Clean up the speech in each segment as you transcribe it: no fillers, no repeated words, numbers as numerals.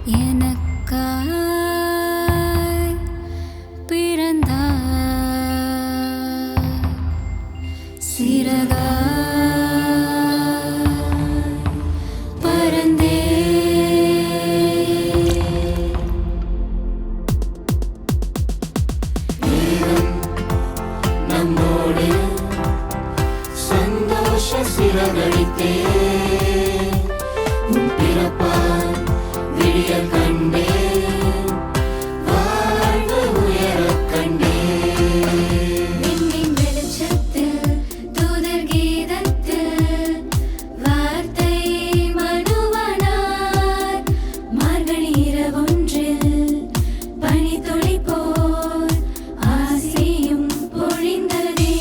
எனக்காய் பிறந்தாய் சிறகாய் பறந்தே நம்மோடு சந்தோஷ சிறகடித்தே உன் பிறப்பால் விடியல் கண்டே வாழ்வு உயரக் கண்டே விண்ணின் வெளிச்சத்தில் தூதர் கீதத்தில் வார்த்தை மனுவானார் மார்கழி இரவொன்றில் பனித்துளி போல் ஆசியும் பொழிந்ததே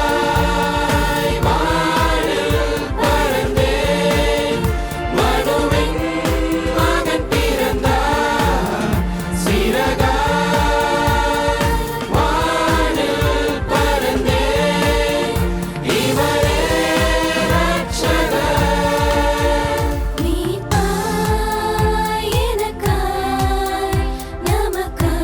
சிறகாய் வானில் பறந்தே மனுவின் மகன் பிறந்தார் சிறகாய் வானில் பறந்தே இவரே ரட்சகர் மீட்பாய் எனக்காய் நமக்காய்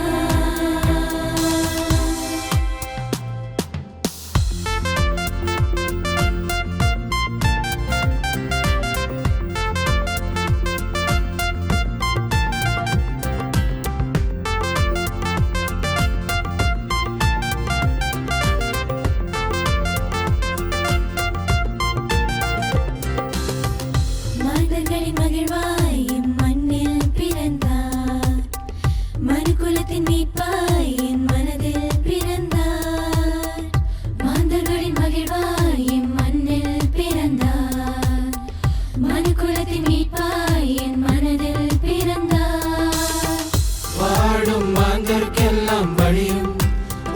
மாந்தர்களின் மகிழ்வாய் இம்மண்ணில் பிறந்தார் மனுக்குலத்தின் மீட்பாய் என் மனதில் பிறந்தார் மாந்தர்களின் மகிழ்வாய் இம்மண்ணில் பிறந்தார் மனுக்குலத்தின் மீட்பாய் என் மனதில் பிறந்தார் வாழும் மாந்தர்க்கெல்லாம் வழியும்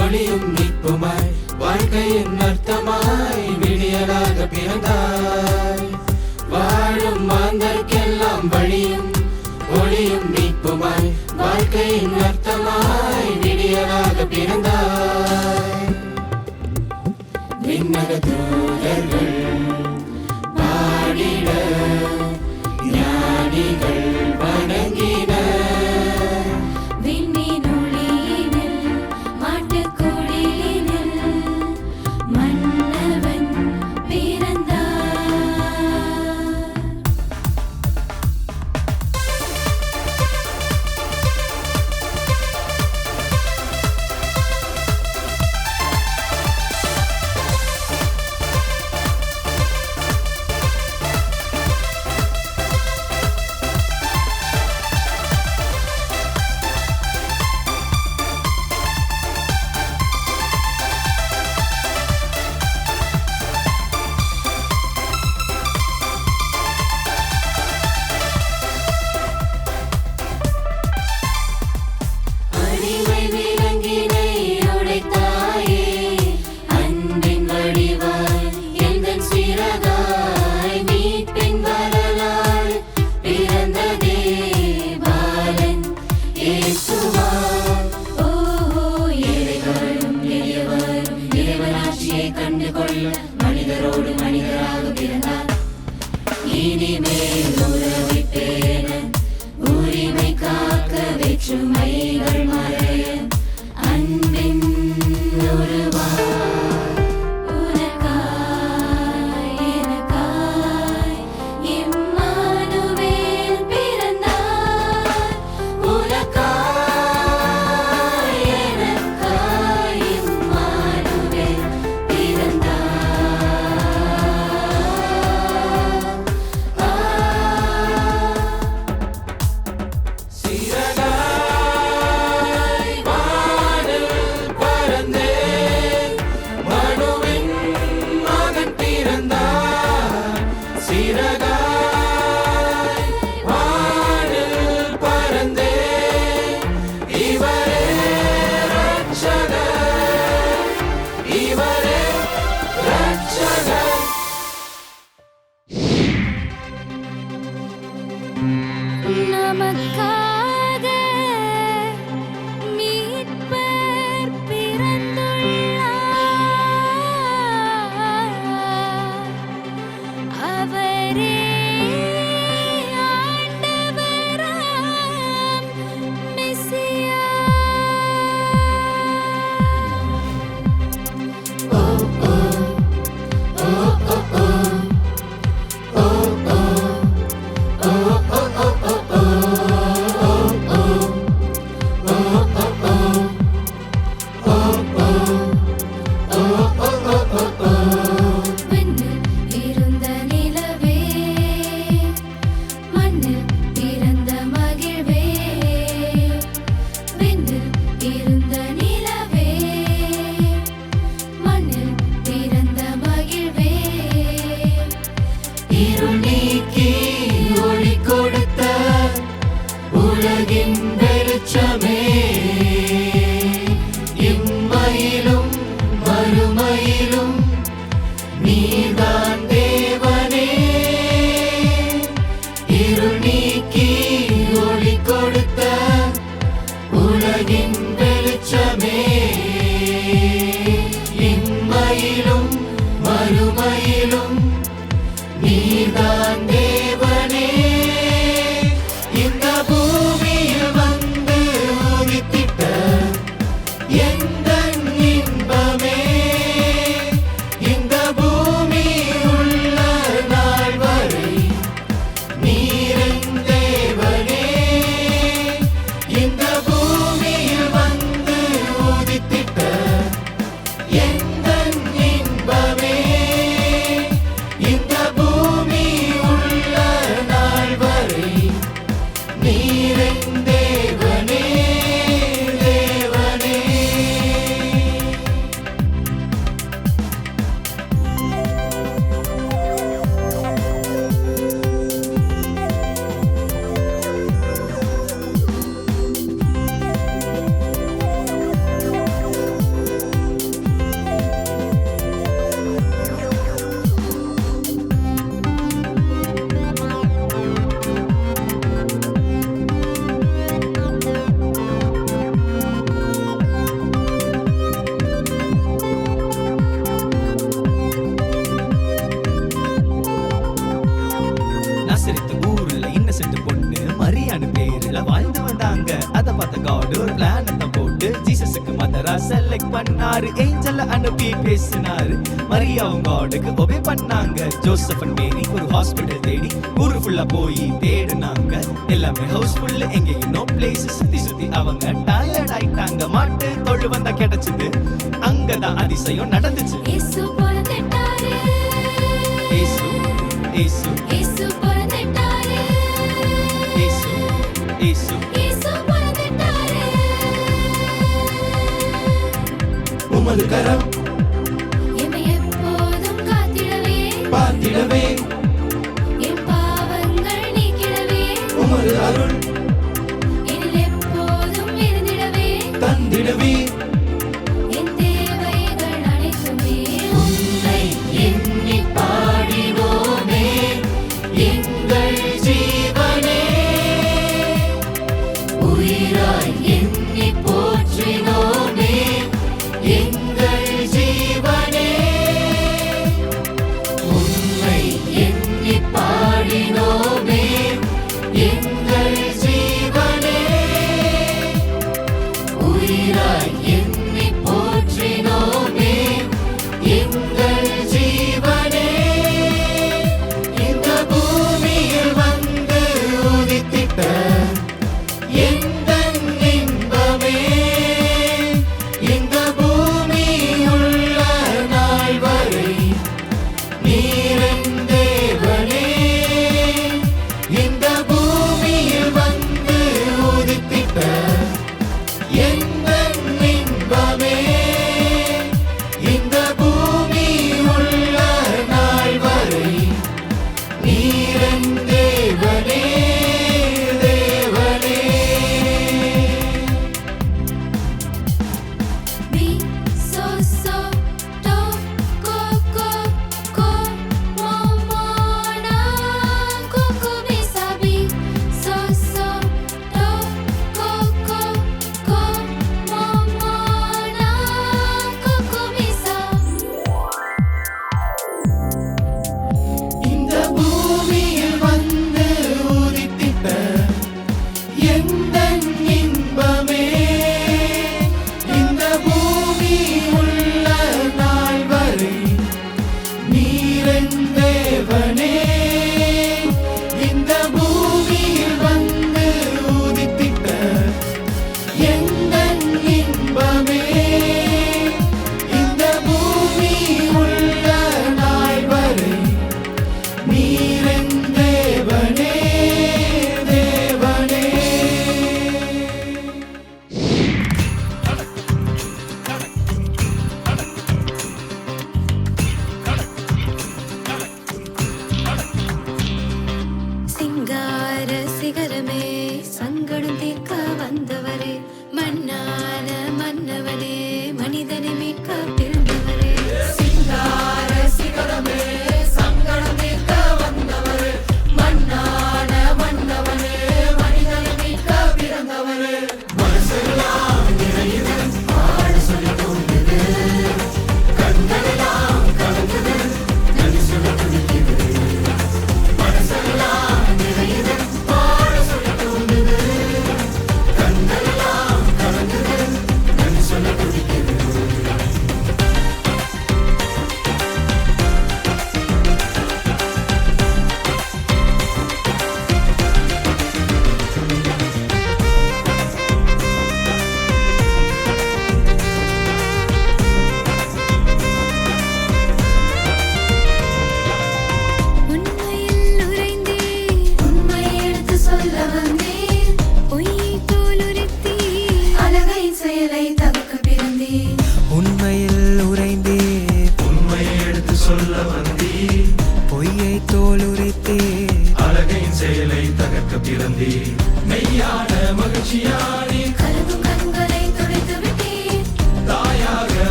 ஒளியும் மீட்புமாய் வாழ்க்கையின் அர்த்தமாய் விடியலாக பிறந்தாய் வாழும் மாந்தர்க்கெல்லாம் வழியும் ஒளியும் மீட்புமாய் வாழ்க்கையின் அர்த்தமாய் விடியலாக பிறந்தாய் விண்ணக தூதர்கள் பாடிட ஞானிகள் வணங்கின விண்ணின் ஒளியினில் மாட்டுக்குடிலினில் மன்னவன் பிறந்தார் அடிமை விலங்கினை உடைத்தாயே அன்பின் வடிவாய் எந்தன் சிறகாய் மீட்பின் வரலாறு பிறந்ததே பாலன் இயேசுவாய் ஓஹோ ஏழைகளும் எளியவரும் இறைவனாட்சியை கண்டு கொள்ள மனிதரோடு மனிதராக பிறந்தார் இனிமேல் உறவை பேண உரிமை காக்க வேற்றுமைகள் மறைய அன்பின் உருவாய் உனக்காய் எனக்காய் இம்மானுவேல் பிறந்தார் உனக்காய் எனக்காய் இம்மானுவேல் பிறந்தார் சிறகாய் வானில் பறந்தே மனுவின் மகன் பிறந்தார் சிறகாய் வானில் பறந்தே இவரே ரட்சகர் இவரே ரட்சகர் நமக்காக மீட்பர் பிறந்துள்ளார் அவர் இம்மையிலும் மறுமையிலும் நீதான் தேவனே. இந்த பூமியில் வந்து உதித்திட்ட எந்தன் இன்பமே, இந்த பூமி உள்ள நாள் வரை நீரின் தேவனே. இந்த பூமியில் வந்து உதித்திட்ட எந்தன் இன்பமே, இந்த பூமி உள்ள நாள் வரை நீரின் தேவனே, தேவனே. நசரேத்து ஊர்ல இன்னசென்ட் பொண்ணு மரியான்னு பேருல வாழ்ந்து வந்தாங்க. அத பார்த்த காட் ஒரு பிளானத்தை போட்டு ஜீசஸுக்கு மதரா செலக்ட் பண்ணாரு. ஏஞ்சல அனுப்பி பேசினாரு. மரியாவும் காடுக்கு ஒபே பண்ணாங்க. ஜோசப் அண்ட் மேரி ஒரு ஹாஸ்பிடல் தேடி ஊரு ஃபுல்லா போய் தேடுனாங்க. எல்லாமே ஹவுஸ்ஃபுல், எங்கேயும் நோ பிளேஸ். சுத்தி சுத்தி அவங்க டயர்ட் ஆயிட்டாங்க. மாட்டு தொழு வந்தா கிடைச்சது, அங்கதான் அதிசயம் நடந்துச்சு. இயேசு பிறந்துட்டாரு. ஏசு ஏசு இயேசு பிறந்துட்டாரு. ஏசு ஏசு இயேசு பிறந்துட்டாரு. உமது கரம் என்னை எப்போதும் காத்திடவே, பார்த்திடவே, என் பாவங்கள் நீக்கிடவே, உமது அருள் என்னில் எப்போதும் இருந்திடவே, தந்திடவே. என் தேவைகள் அனைத்துமே உன்னை எண்ணி பாடினோமே எங்கள் ஜீவனே, உயிராய் எண்ணி போற்றினோமே எங்கள்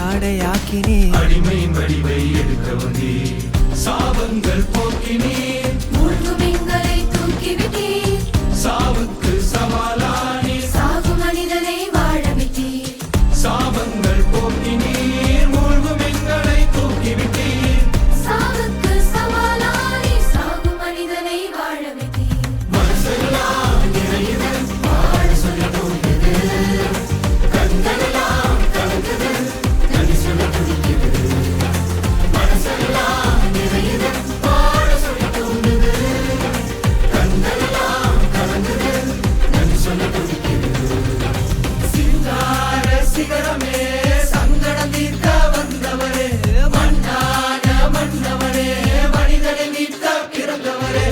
ஆடையாக்கினே அடிமையின் வடிவை எடுக்க வந்தே சாபங்கள் போக்கினே மூழ்கும் எங்களை தூக்கிவிட்டீர் சாவுக்கு சவாலானே சாகு மனிதனை வாழ விட்டீர் சாபங்கள் போக்கினீர் மூழ்கும் எங்களை தூக்கிவிட்டீர் சாவுக்கு சவாலானி சாகு மனிதனை வாழ விட்டீர் மனசெல்லாம் நிறையுது பாட சொல்ல தோன்றுது கண்களெல்லாம் கலங்குது நன்றி சொல்ல துடிக்குது மனசெல்லாம் நிறையுது பாட சொல்ல தோன்றுது கண்களெல்லாம் கலங்குது நன்றி சொல்ல துடிக்குது சிங்கார சிகரமே சங்கடம் தீர்க்க வந்தவரே மண்ணான மன்னவரே மனிதனை மீட்க பிறந்தவரே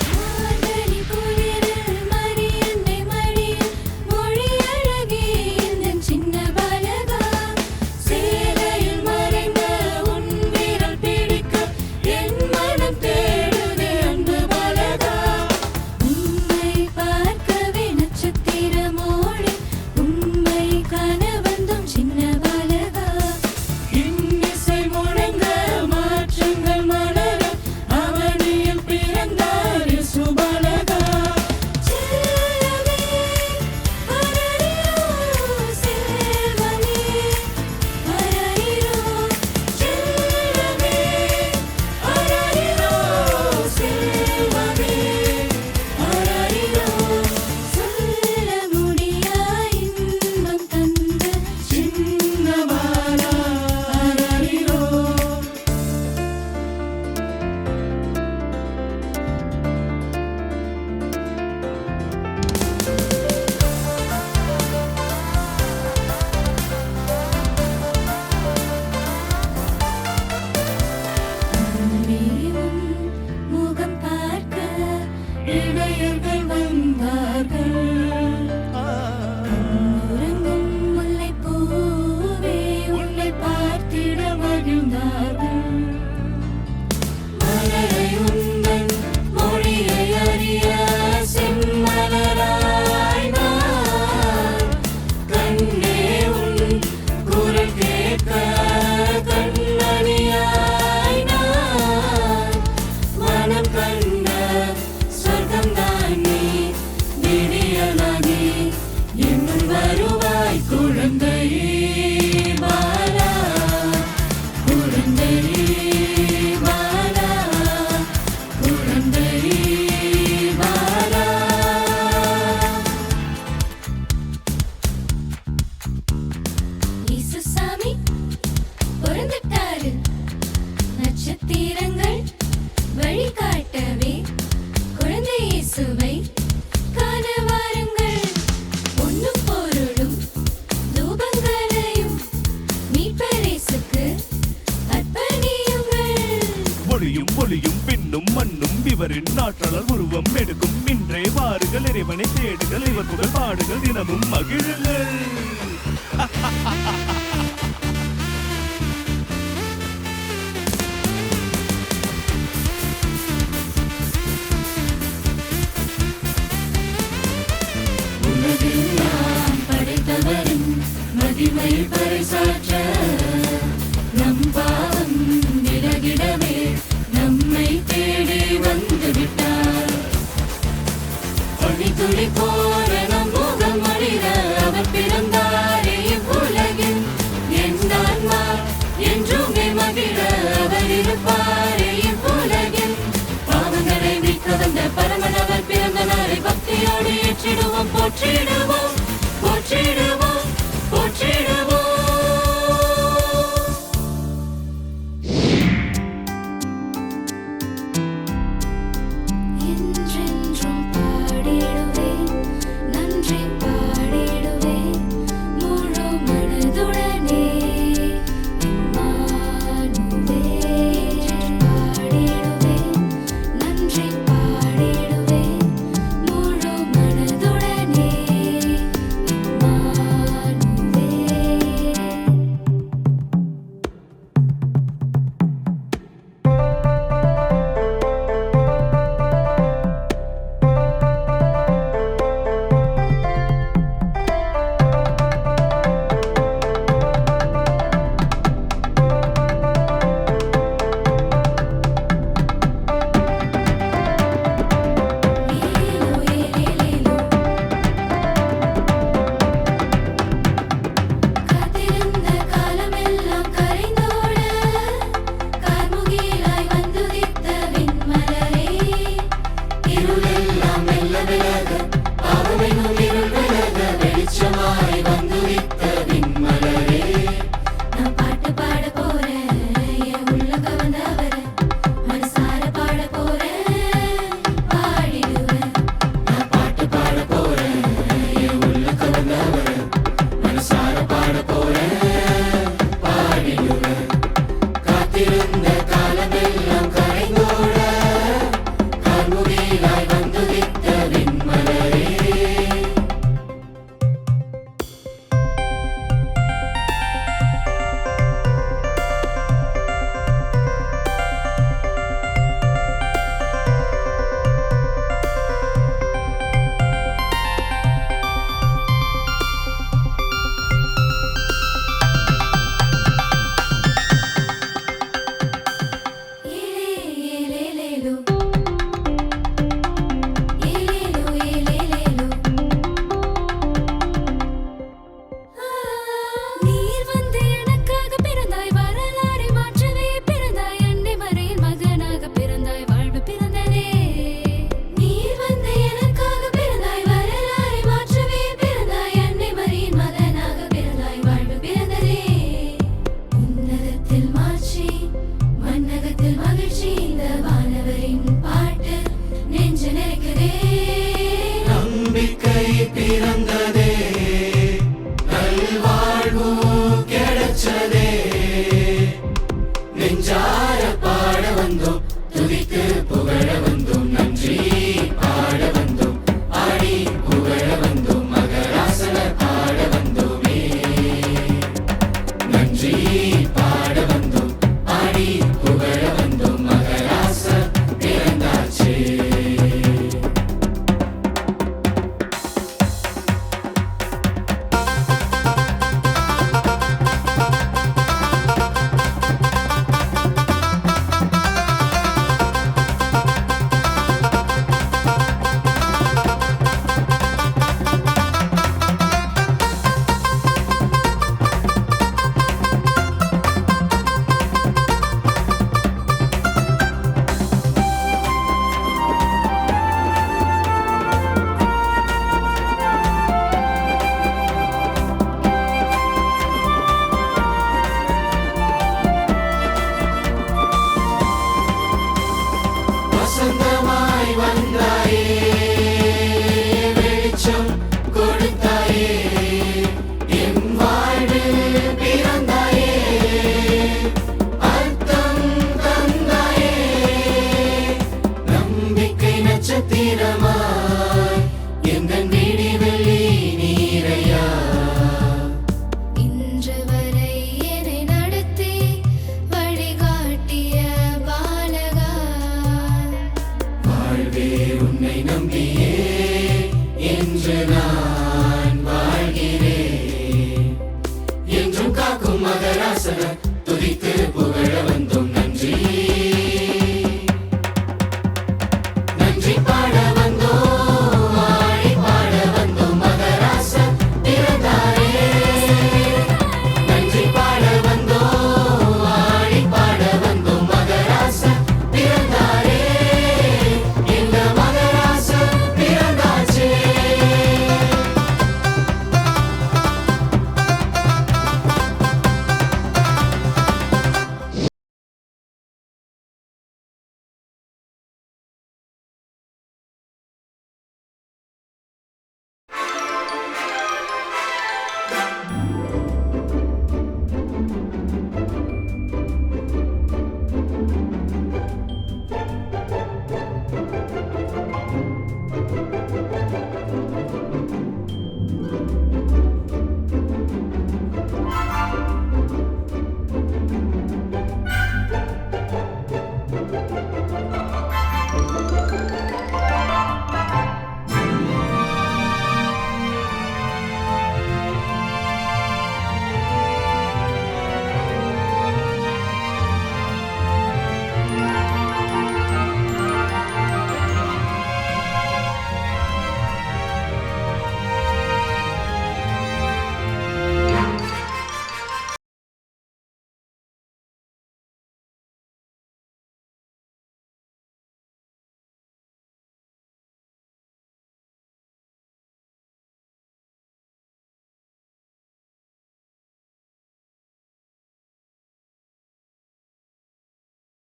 மார்கழி குளிரில் மரியன்னை மடியில் மொழி அழகே எந்தன் சின்ன பாலகா சேலையில் மறைந்த உன் விரல் பிடிக்க என் மனம் தேடுதே அன்பு பாலகா உம்மை பார்க்கவே நட்சத்திரமோடு உம்மை காண வந்தும் சின்ன பாலகா இன்னிசை முழங்க மாற்றங்கள் மலர அவனியில் பிறந்தார் இயேசு பாலகா செல்லமே அரரிரோ செல்வமே அரரிரோ செல்லமே அரரிரோ செல்வமே அரரிரோ சொல்ல முடியா இன்பம் தந்த சின்ன பாலா அரரிரோ உன் முகம் பார்க்க இடையர்கள் வந்தார்கள் உறங்கும் முல்லைப் பூவே உன்னை பார்த்திட மகிழ்ந்தார்கள் மலரை உந்தன் மொழியை அறிய செம்மலராய் நான் கண்ணே உன் குரல் கேட்க கண்மணியாய் நான் மனம் கண்ட சொர்க்கம்தான் நீ விடியலாகி என்னுள் வருவாய் குழந்தையே பாலா குழந்தையே பாலா குழந்தையே பாலா இயேசுசாமி பிறந்துட்டாரு நட்சத்திரங்கள் வழிகாட்டவே குழந்தை இயேசுவை காண வாருங்கள் பொன்னும் பொருளும் தூபங்களையும் மீட்பரேசுக்கு அர்ப்பணியுங்கள் ஒளியும் ஒளியும் பின்னும் மண்ணும் இவரின் நாற்றலர் உருவம் எடுக்கும் இன்றே வாருங்கள் இறைவனை தேடுகள் இவர் புகழ் பாடுகள் தினமும் மகிழுங்கள் உலகெல்லாம் படைத்தவரின் மகிமை பறைசாற்ற நம் பாவம் விலகிடவே நம்மை தேடி வந்து விட்டார் பனித்துளி போல நம் முகம் மொழிர அவர் பிறந்தாரே இவ்வுலகில் என் ஆன்மா என்றுமே மகிழ அவர் இருப்பாரே இவ்வுலகில் பாவங்களை மீட்க வந்த பரமன் அவர் பிறந்த நாளை பக்தியோடு ஏற்றிடுவோம் போற்றிடுவோம் போற்றிடுவோம் போற்றிடுவோம் வானத்தில் மாற்றி மன்னகத்தில் மகிழ்ச்சி இந்த வானவரின் பாட்டு நெஞ்சு நெருக்குதே நம்பிக்கை பிறந்ததே நல்வாழ்வு கிடைச்சதே நெஞ்சார பாட வந்தோம் துதித்து புகழ வந்தோம் நன்றி பாட வந்தோம் ஆடி புகழ வந்தோம் மகராசன பாட வந்தோமே நன்றி பாட வந்தோம் ஆடி புகழ வந்தோம் மகராச பிறந்தாச்சே வசந்தமாய் வந்தாயே வெளிச்சம் கொடுத்தாயே என் வாழ்வில் பிறந்தாயே அர்த்தம் தந்தாயே நம்பிக்கை நட்சத்திரமாய் எந்தன் வீடி வெள்ளி நீரையா இன்று வரை என்னை நடத்தி வழிகாட்டிய பாலகா வாழ்வே உன்னை நம்பியே என்று நான் வாழ்கிறேன் என்றும் காக்கும் மகராசன துதித்து புகழ